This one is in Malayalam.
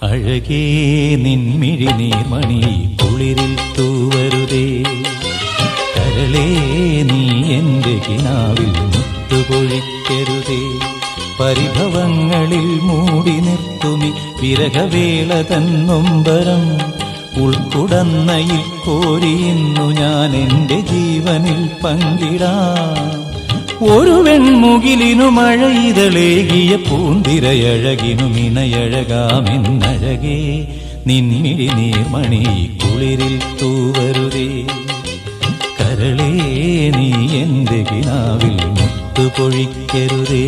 അഴകേ നിൻമിഴി നീർമണി കുളിരിൽ തൂവരുതേ. കരളേ നീ എൻ്റെ കിനാവിൽ മുത്തുപൊഴിക്കരുതേ. പരിഭവങ്ങളിൽ മൂടി നിർത്തുമി വിരഹവേള തന്നൊമ്പരം. ഉൾക്കുടന്നയിൽ കോരിയുന്നു ഞാൻ എൻ്റെ ജീവനിൽ പങ്കിടാം. ഒരു വെൺമുകിലിനു മഴയിതളേകിയ പൂന്തിരയഴകിനു മിണയഴകാമെന്നഴകേ നിൻമിഴി നീർമണി കുളിരിൽ തൂവരുതേ. കരളേ നീ എൻ്റെ കിനാവിൽ മുത്തുപൊഴിക്കരുതേ.